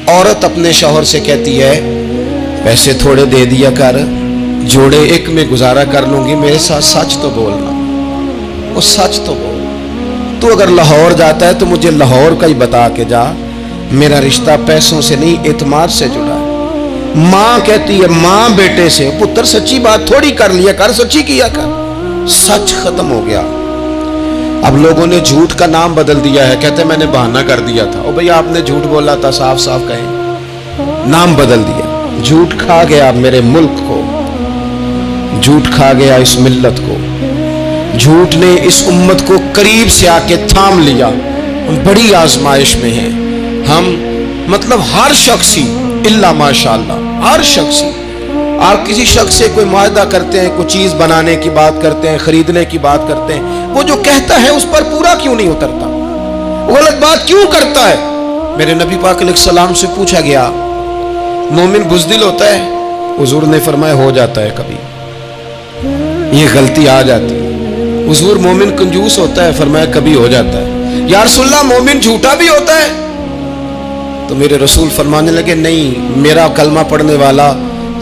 औरत अपने शौहर से कहती है पैसे थोड़े दे दिया कर, जोड़े एक में गुजारा कर लूंगी, मेरे साथ सच तो बोलना। वो सच तो बोल, तू अगर लाहौर जाता है तो मुझे लाहौर का ही बता के जा, मेरा रिश्ता पैसों से नहीं एतमाद से जुड़ा है। माँ कहती है माँ बेटे से, पुत्र सच्ची बात थोड़ी कर लिया कर, सच्ची किया कर। सच खत्म हो गया। अब लोगों ने झूठ का नाम बदल दिया है, कहते मैंने बहाना कर दिया था। ओ भैया आपने झूठ बोला था, साफ साफ कहें, नाम बदल दिया। झूठ खा गया मेरे मुल्क को, झूठ खा गया इस मिल्लत को, झूठ ने इस उम्मत को करीब से आके थाम लिया। हम बड़ी आजमाइश में हैं हम, मतलब हर शख्सी इल्ला माशाअल्लाह, हर शख्सी। आप किसी शख्स से कोई मुआहदा करते हैं, कोई चीज बनाने की बात करते हैं, खरीदने की बात करते हैं, वो जो कहता है उस पर पूरा क्यों नहीं उतरता, वो गलत बात क्यों करता है? मेरे नबी पाक अलैहिस्सलाम से पूछा गया मोमिन बुज़दिल होता है? हुजूर ने फरमाया हो जाता है, कभी ये गलती आ जाती है। हुजूर मोमिन कंजूस होता है? फरमाया कभी हो जाता है। या रसूलल्लाह मोमिन झूठा भी होता है? तो मेरे रसूल फरमाने लगे नहीं, मेरा कलमा पढ़ने वाला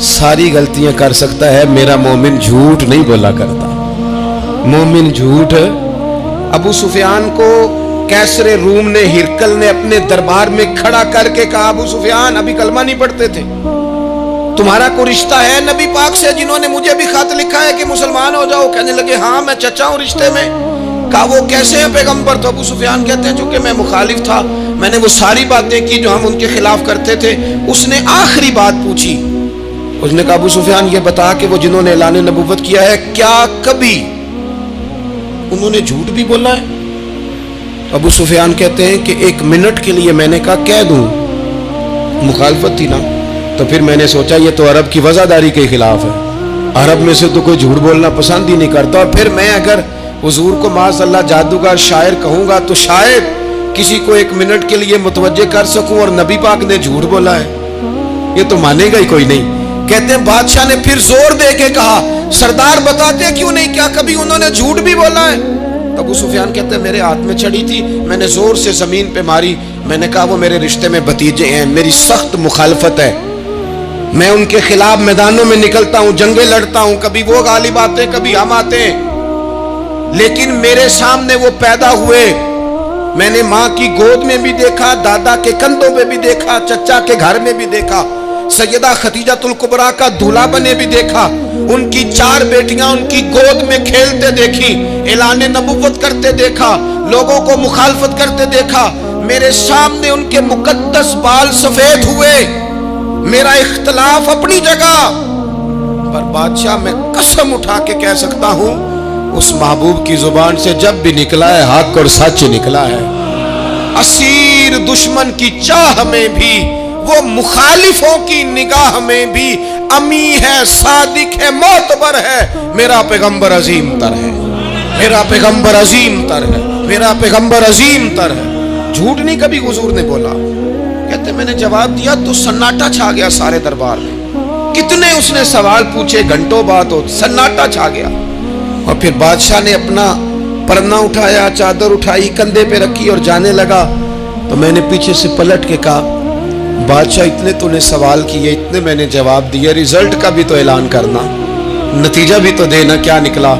सारी गलतियां कर सकता है, मेरा मोमिन झूठ नहीं बोला करता। मोमिन झूठ। अबू सुफियान को कैसरे रूम ने, हिरकल ने अपने दरबार में खड़ा करके कहा, अबू सुफियान अभी कलमा नहीं पढ़ते थे, तुम्हारा कोई रिश्ता है नबी पाक से जिन्होंने मुझे भी खत लिखा है कि मुसलमान हो जाओ? कहने लगे हाँ मैं चचा हूं रिश्ते में। कहा वो कैसे हैं पैगंबर? तो अबू सुफियान कहते हैं चूंकि मैं मुखालिफ था, मैंने वो सारी बातें की जो हम उनके खिलाफ करते थे। उसने आखिरी बात पूछी, उसने कहा अबू सुफियान ये बता कि वो जिन्होंने ऐलान नबुव्वत किया है क्या कभी उन्होंने झूठ भी बोला है? अबू सुफियान कहते हैं कि एक मिनट के लिए मैंने कहा कह दूं, मुखालफत थी ना, तो फिर मैंने सोचा ये तो अरब की वज़ादारी के खिलाफ है, अरब में से तो कोई झूठ बोलना पसंद ही नहीं करता, और फिर मैं अगर हुजूर को माज़अल्लाह जादूगर शायर कहूंगा तो शायद किसी को एक मिनट के लिए मुतवज्जे कर सकूं, और नबी पाक ने झूठ बोला है, ये तो मानेगा ही कोई नहीं। कहते हैं बादशाह ने फिर जोर दे के कहा सरदार बताते क्यों नहीं, क्या कभी उन्होंने झूठ भी बोला है? अबू सुफियान कहते हैं मेरे हाथ में छड़ी थी, मैंने जोर से जमीन पे मारी, मैंने कहा वो मेरे रिश्ते में भतीजे हैं, मेरी सख्त मुखालफत है, मैं उनके खिलाफ मैदानों में निकलता हूं, जंगे लड़ता हूं, कभी वो गालिब आते कभी हम आते हैं, लेकिन मेरे सामने वो पैदा हुए, मैंने माँ की गोद में भी देखा, दादा के कंधों पे भी देखा, चचा के घर में भी देखा, सैयदा खदीजातुल कुबरा का दूल्हा बने भी देखा, उनकी 4 बेटियां उनकी गोद में खेलते देखी, ऐलान नबुव्वत करते देखा, लोगों को मुखालफत करते देखा, मेरे सामने उनके मुकद्दस बाल सफेद हुए, मेरा इख्तलाफ अपनी जगह, पर बादशाह मैं कसम उठा के कह सकता हूं उस महबूब की जुबान से जब भी निकला है हक और सच निकला है। असीर दुश्मन की चाह में भी, वो मुखालिफों की निगाह में भी अमी है, सादिक है, मोतबर है, मेरा पैगंबर अजीम तर है, मेरा पैगंबर अजीम तर है, मेरा पैगंबर अजीम तर है। झूठ नहीं कभी हुजूर ने बोला। कहते मैंने जवाब दिया तो सन्नाटा छा गया सारे दरबार में, कितने उसने सवाल पूछे, घंटों बाद हो सन्नाटा छा गया। और फिर बादशाह ने अपना परना उठाया, चादर उठाई, कंधे पे रखी और जाने लगा, तो मैंने पीछे से पलट के कहा बादशाह इतने तूने सवाल किए, इतने मैंने जवाब दिए, रिजल्ट का भी तो ऐलान करना, नतीजा भी तो देना, क्या निकला?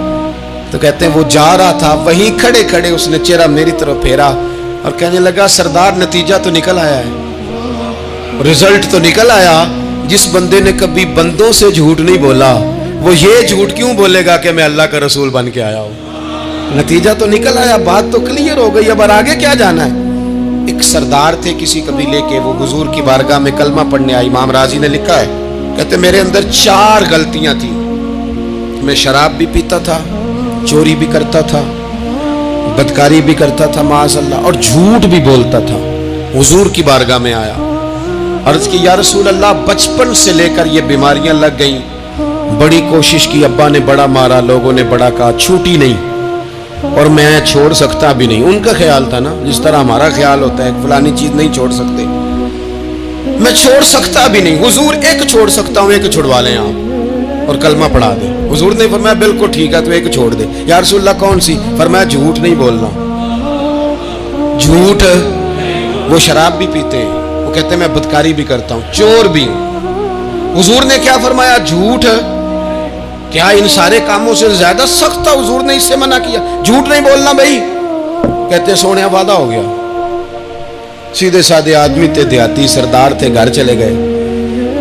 तो कहते हैं वो जा रहा था, वहीं खड़े खड़े उसने चेहरा मेरी तरफ फेरा और कहने लगा सरदार नतीजा तो निकल आया है, रिजल्ट तो निकल आया। जिस बंदे ने कभी बंदों से झूठ नहीं बोला वो ये झूठ क्यों बोलेगा कि मैं अल्लाह का रसूल बन के आया हूं? नतीजा तो निकल आया, बात तो क्लियर हो गई, अब आगे क्या जाना है? एक सरदार थे किसी कबीले के, वो हुजूर की बारगाह में कलमा पढ़ने आए। इमाम राजी ने लिखा है, कहते मेरे अंदर 4 गलतियां थी, मैं शराब भी पीता था, चोरी भी करता था, बदकारी भी करता था माज़अल्लाह, और झूठ भी बोलता था। हुजूर की बारगाह में आया, अर्ज की या रसूल अल्लाह बचपन से लेकर ये बीमारियां लग गई, बड़ी कोशिश की, अब्बा ने बड़ा मारा, लोगों ने बड़ा कहा, छूटी नहीं, और मैं छोड़ सकता भी नहीं। उनका ख्याल था ना जिस तरह हमारा ख्याल होता है फलानी चीज नहीं छोड़ सकते, मैं छोड़ सकता भी नहीं। हुजूर एक छोड़ सकता हूं, एक छुड़वा लें आप और कलमा पढ़ा दे। हुजूर ने फरमाया बिल्कुल ठीक है, तो एक छोड़ दे। या रसूलल्लाह कौन सी? फरमाया झूठ नहीं बोलना। झूठ, वो शराब भी पीते हैं, वो कहते मैं बदकारी भी करता हूं, चोर भी हूं। हुजूर ने क्या फरमाया? झूठ क्या इन सारे कामों से ज्यादा सख्त था? हुजूर ने इससे मना किया, झूठ नहीं बोलना भाई। कहते सोने वादा हो गया। सीधे साधे आदमी थे, देहाती सरदार थे, घर चले गए।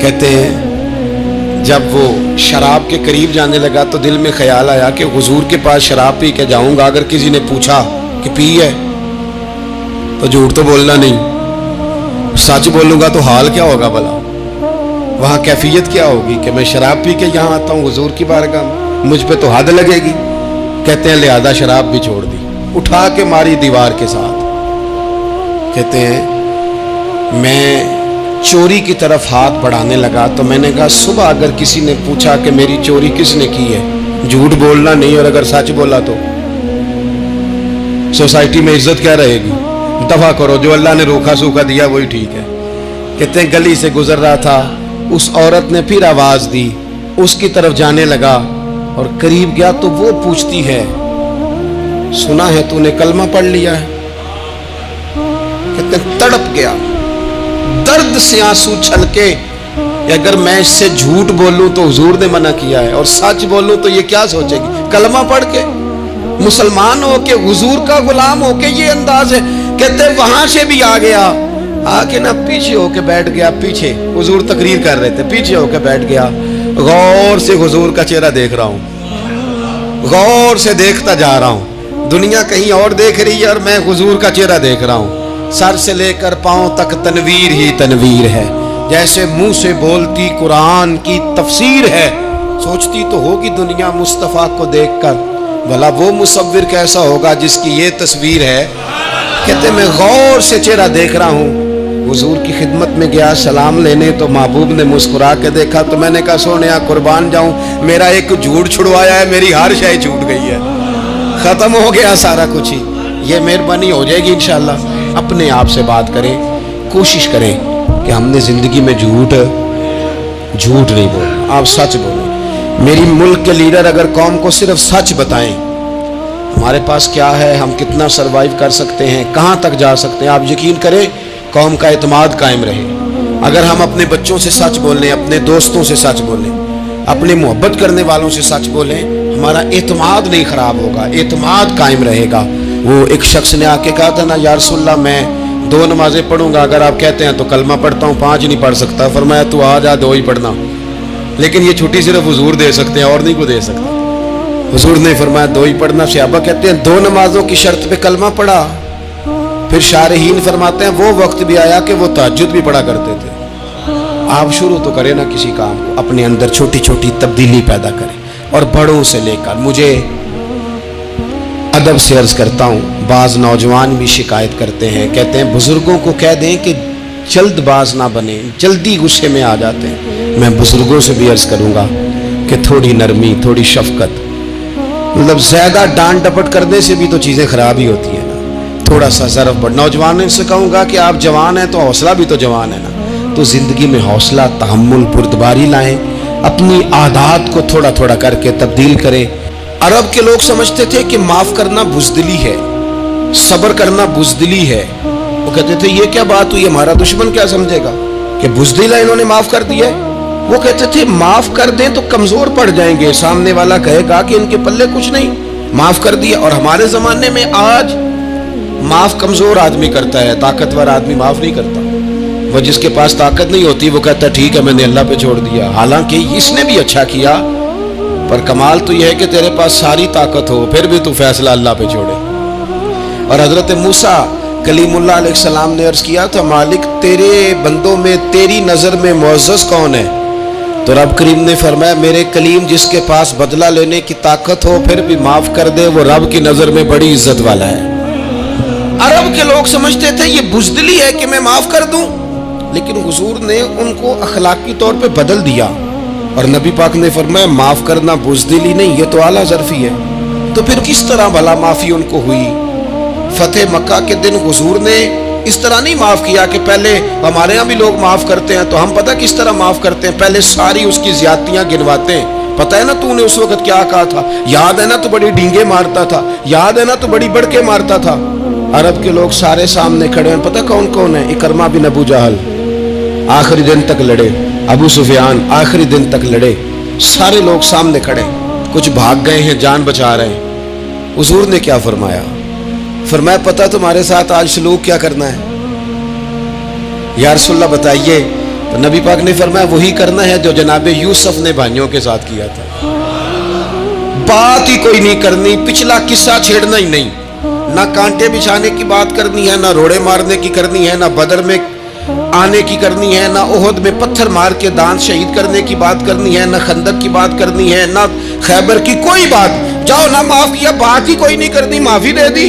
कहते हैं जब वो शराब के करीब जाने लगा तो दिल में ख्याल आया कि हुजूर के पास शराब पी के जाऊंगा, अगर किसी ने पूछा कि पी है तो झूठ तो बोलना नहीं, सच बोलूंगा तो हाल क्या होगा भला, वहां कैफियत क्या होगी कि मैं शराब पी के यहां आता हूं हुजूर की बारगाह में, मुझ पे तो हद लगेगी। कहते हैं लिहाजा शराब भी छोड़ दी, उठा के मारी दीवार के साथ। कहते हैं मैं चोरी की तरफ हाथ बढ़ाने लगा तो मैंने कहा सुबह अगर किसी ने पूछा कि मेरी चोरी किसने की है, झूठ बोलना नहीं, और अगर सच बोला तो सोसाइटी में इज्जत क्या रहेगी? दफा करो, जो अल्लाह ने रोका सूखा दिया वही ठीक है। कहते हैं गली से गुजर रहा था, उस औरत ने फिर आवाज दी, उसकी तरफ जाने लगा और करीब गया तो वो पूछती है सुना है तूने कलमा पढ़ लिया है? कहते हैं तड़प गया, दर्द से आंसू छलके, अगर मैं इससे झूठ बोलूं तो हुजूर ने मना किया है, और सच बोलूं तो ये क्या सोचेगी? कलमा पढ़ के मुसलमान हो के हुजूर का गुलाम हो के ये अंदाज है। कहते वहां से भी आ गया, आके ना पीछे होके बैठ गया, पीछे हुजूर तकरीर कर रहे थे, पीछे होके बैठ गया। गौर से हुजूर का चेहरा देख रहा हूं, गौर से देखता जा रहा हूं। दुनिया कहीं और देख रही है और मैं हुजूर का चेहरा देख रहा हूं। सर से लेकर पांव तक तनवीर ही तनवीर है, जैसे मुंह से बोलती कुरान की तफसीर है। सोचती तो होगी दुनिया मुस्तफा को देखकर, भला वो मुसव्विर कैसा होगा जिसकी ये तस्वीर है। कहते मैं गौर से चेहरा देख रहा हूँ। हुजूर की खिदमत में गया सलाम लेने तो महबूब ने मुस्कुरा के देखा तो मैंने कहा सोनिया कुर्बान जाऊं, मेरा एक झूठ छुड़वाया है, मेरी हर शय छूट गई है, खत्म हो गया सारा कुछ ही। ये मेहरबानी हो जाएगी इंशाल्लाह। अपने आप से बात करें, कोशिश करें कि हमने जिंदगी में झूठ नहीं बोला, आप सच बोलें। मेरी मुल्क के लीडर अगर कौम को सिर्फ सच बताएं, हमारे पास क्या है, हम कितना सरवाइव कर सकते हैं, कहाँ तक जा सकते हैं, आप यकीन करें कौम का एतमाद कायम रहे। अगर हम अपने बच्चों से सच बोलें, अपने दोस्तों से सच बोलें, अपने मोहब्बत करने वालों से सच बोलें, हमारा एतमाद नहीं खराब होगा, एतमाद कायम रहेगा। वो एक शख्स ने आके कहा था ना या रसूलल्लाह मैं 2 नमाजें पढ़ूंगा, अगर आप कहते हैं तो कलमा पढ़ता हूँ, 5 नहीं पढ़ सकता। फरमाया तू आ जा 2 ही पढ़ना, लेकिन ये छुट्टी सिर्फ हुजूर दे सकते हैं और नहीं को दे सकते। हुजूर ने फरमाया 2 ही पढ़ना। सहाबा कहते हैं 2 नमाजों की शर्त पे कलमा पढ़ा। फिर शारहीन फरमाते हैं वो वक्त भी आया कि वो तहज्जुद भी पढ़ा करते थे। आप शुरू तो करें ना किसी काम को, अपने अंदर छोटी छोटी तब्दीली पैदा करें, और बड़ों से लेकर, मुझे अदब से अर्ज करता हूँ, बाज नौजवान भी शिकायत करते हैं, कहते हैं बुजुर्गों को कह दें कि जल्दबाज ना बने, जल्दी गुस्से में आ जाते हैं। मैं बुजुर्गों से भी अर्ज करूँगा कि थोड़ी नरमी, थोड़ी शफकत, मतलब ज्यादा डांट डपट करने से भी तो चीजें खराब ही होती है ना, थोड़ा सा ज़रफ़ बढ़। नौजवान से कहूँगा कि आप जवान हैं तो हौसला भी तो जवान है ना, तो ज़िंदगी में हौसला, तहम्मुल, पुरतबारी लाएं, अपनी आदत को थोड़ा थोड़ा करके तब्दील करें। अरब के लोग समझते थे कि माफ़ करना बुज़दिली है, सब्र करना बुज़दिली है। वो कहते थे ये क्या बात हुई, हमारा दुश्मन क्या समझेगा कि बुज़दिल है, इन्होंने माफ़ कर दिया है। वो कहते थे माफ़ कर दें तो कमज़ोर पड़ जाएंगे, सामने वाला कहेगा कि इनके पल्ले कुछ नहीं, माफ़ कर दिया। और हमारे ज़माने में आज माफ़ कमज़ोर आदमी करता है, ताकतवर आदमी माफ़ नहीं करता। वो जिसके पास ताकत नहीं होती वो कहता ठीक है मैंने अल्लाह पे छोड़ दिया, हालांकि इसने भी अच्छा किया, पर कमाल तो यह है कि तेरे पास सारी ताकत हो फिर भी तू फैसला अल्लाह पे छोड़े। और हजरत मूसा कलीमुल्लाह अलैहिस्सलाम ने अर्ज किया था मालिक तेरे बंदों में तेरी नज़र में मुअज़्ज़ज़ कौन है, तो रब करीम ने फरमाया मेरे कलीम जिसके पास बदला लेने की ताकत हो फिर भी माफ़ कर दे, वो रब की नज़र में बड़ी इज्जत वाला है। अरब के लोग समझते थे ये बुज़दिली है कि मैं माफ़ कर दूं, लेकिन हुजूर ने उनको अखलाकी तौर पे बदल दिया और नबी पाक ने फरमाया माफ़ करना बुज़दिली नहीं, ये तो आला ज़र्फ़ी है। तो फिर किस तरह भला माफ़ी उनको हुई? फतेह मक्का के दिन हुजूर ने इस तरह नहीं माफ़ किया कि पहले हमारे यहाँ भी लोग माफ़ करते हैं तो हम पता किस तरह माफ़ करते हैं, पहले सारी उसकी ज़्यादतियाँ गिनवाते हैं। पता है ना तूने उस वक्त क्या कहा था, याद है ना तू बड़ी डींगे मारता था, याद है ना तू बड़ी बड़के मारता था। अरब के लोग सारे सामने खड़े हैं, पता कौन कौन है? इकरमा बिन अबू जहल, आखिरी दिन तक लड़े। अबू सुफियान आखिरी दिन तक लड़े, सारे लोग सामने खड़े, कुछ भाग गए हैं, जान बचा रहे हैं। हुजूर ने क्या फरमाया? फरमाया पता तुम्हारे साथ आज सलूक क्या करना है? या रसूलल्लाह बताइए। तो नबी पाक ने फरमाया वही करना है जो जनाब यूसुफ ने भाइयों के साथ किया था। बात ही कोई नहीं करनी, पिछला किस्सा छेड़ना ही नहीं, ना कांटे बिछाने की बात करनी है, ना रोड़े मारने की करनी है, ना बदर में आने की करनी है, ना ओहद में पत्थर मार के दांत शहीद करने की बात करनी है, ना खंदक की बात करनी है, ना खैबर की कोई बात। जाओ ना माफ किया, बात ही कोई नहीं करनी, माफी दे दी।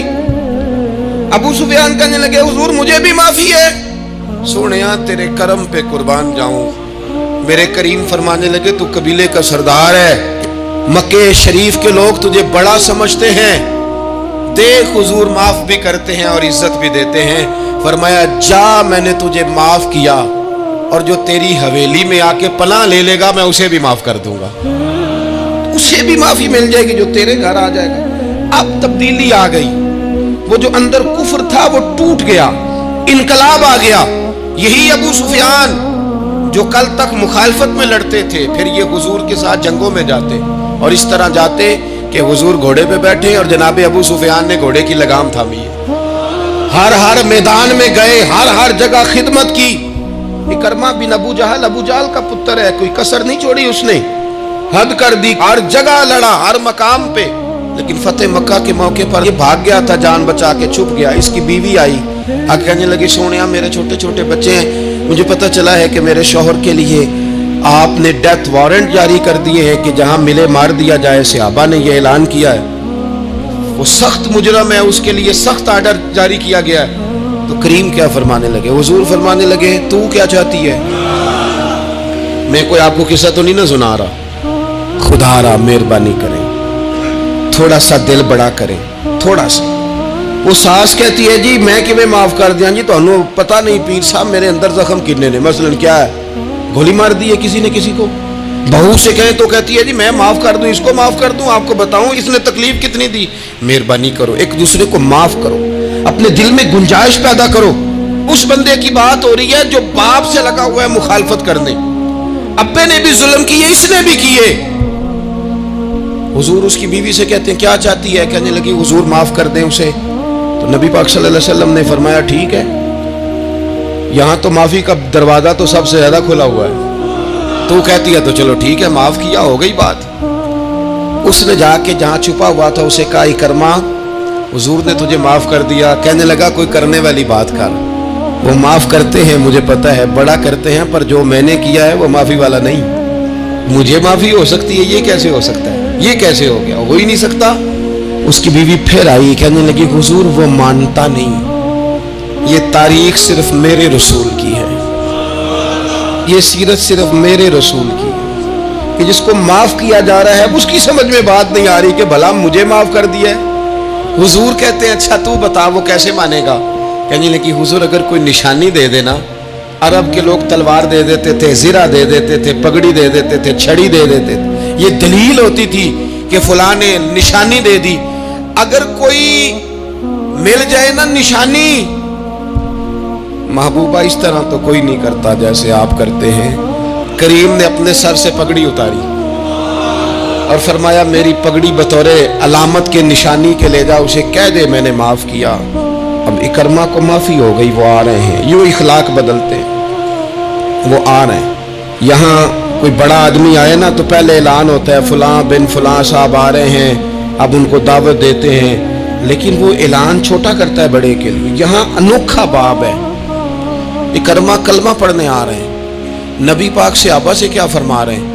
अबू सुफियान कहने लगे हुजूर मुझे भी माफी है। सोनिया तेरे करम पे कुर्बान जाऊं। मेरे करीम फरमाने लगे तू कबीले का सरदार है, मक्के शरीफ के लोग तुझे बड़ा समझते हैं, देख हुजूर माफ भी करते हैं और इज्जत भी देते हैं। फरमाया जा मैंने तुझे माफ किया, और जो तेरी हवेली में आके पनाह ले लेगा मैं उसे भी माफ कर दूंगा, उसे भी माफी मिल जाएगी जो तेरे घर आ जाएगा। अब तब्दीली आ गई, वो जो अंदर कुफ्र था वो टूट गया, इनकलाब आ गया। यही अबू सुफियान जो कल तक मुखालफत में लड़ते थे, फिर ये हुजूर के साथ जंगों में जाते, और इस तरह जाते कि हुजूर घोड़े पे बैठे और जनाब अबू सुफियान ने घोड़े की लगाम थामी है। हर हर मैदान में गए, हर हर जगह खिदमत की। इकरमा बिन अबू जहल का पुत्र है, कोई कसर नहीं छोड़ी उसने, हद कर दी, हर जगह लड़ा, हर मकाम पे। लेकिन फतेह मक्का के मौके पर ये भाग गया था, जान बचा के छुप गया। इसकी बीवी आई, आगे कहने लगी सोनिया मेरे छोटे छोटे बच्चे हैं, मुझे पता चला है कि मेरे शौहर के लिए आपने डेथ वारंट जारी कर दिए हैं कि जहां मिले मार दिया जाए। सहाबा ने यह ऐलान किया है, वो सख्त मुजरम है, उसके लिए सख्त आर्डर जारी किया गया है। तो करीम क्या फरमाने लगे? हुजूर फरमाने लगे तू क्या चाहती है? मैं कोई आपको किस्सा तो नहीं ना सुना रहा, खुदा रा मेहरबानी करें, थोड़ा सा दिल बड़ा करें, थोड़ा सा। वो सास कहती है जी मैं किवें माफ कर दिया जी, तो पता नहीं पीर साहब मेरे अंदर जख्म कितने ने, मसलन क्या है, गोली मार दी है किसी ने किसी को। बहू से कहे तो कहती है जी मैं माफ कर दूं, इसको माफ कर दूं, आपको बताऊं इसने तकलीफ कितनी दी। मेहरबानी करो, एक दूसरे को माफ करो, अपने दिल में गुंजाइश पैदा करो। उस बंदे की बात हो रही है जो बाप से लगा हुआ है मुखालफत करने, अब्बे ने भी जुल्म किए, इसने भी किए। हुजूर उसकी बीवी से कहते हैं क्या चाहती है? कहने लगी हुजूर माफ कर दें उसे। तो नबी पाक सल्लल्लाहु अलैहि वसल्लम ने फरमाया ठीक है, यहां तो माफी का दरवाजा तो सबसे ज्यादा खुला हुआ है। तो कहती है तो चलो ठीक है, माफ किया, हो गई बात। उसने जाके जहां छुपा हुआ था उसे कहा इकरमा हुजूर ने तुझे माफ कर दिया। कहने लगा कोई करने वाली बात कर, वो माफ करते हैं मुझे पता है, बड़ा करते हैं, पर जो मैंने किया है वो माफी वाला नहीं। मुझे माफी हो सकती है, ये कैसे हो सकता है, ये कैसे हो गया, हो ही नहीं सकता। उसकी बीवी फिर आई, कहने लगी हुजूर वो मानता नहीं, ये तारीख सिर्फ मेरे रसूल की है, ये सीरत सिर्फ मेरे रसूल की है, कि जिसको माफ किया जा रहा है उसकी समझ में बात नहीं आ रही कि भला मुझे माफ कर दिया है। हुजूर कहते हैं अच्छा तू बता वो कैसे मानेगा? कहने लगी हुजूर अगर कोई निशानी दे देना, अरब के लोग तलवार दे देते थे, जीरा दे देते थे, पगड़ी दे देते थे, छड़ी दे देते थे, ये दलील होती थी कि फलां ने निशानी दे दी। अगर कोई मिल जाए ना निशानी, महबूबा इस तरह तो कोई नहीं करता जैसे आप करते हैं। करीम ने अपने सर से पगड़ी उतारी और फरमाया मेरी पगड़ी बतौरे अलामत के निशानी के ले जा, उसे कह दे मैंने माफ किया। अब इकरमा को माफी हो गई, वो आ रहे हैं, यूं इखलाक बदलते हैं, वो आ रहे हैं। यहाँ कोई बड़ा आदमी आए ना तो पहले ऐलान होता है फलां बिन फलां साहब आ रहे हैं, अब उनको दावत देते हैं, लेकिन वो ऐलान छोटा करता है बड़े के लिए। यहाँ अनोखा बाब है, इकरमा कलमा पढ़ने आ रहे हैं, नबी पाक से आबा से क्या फरमा रहे हैं?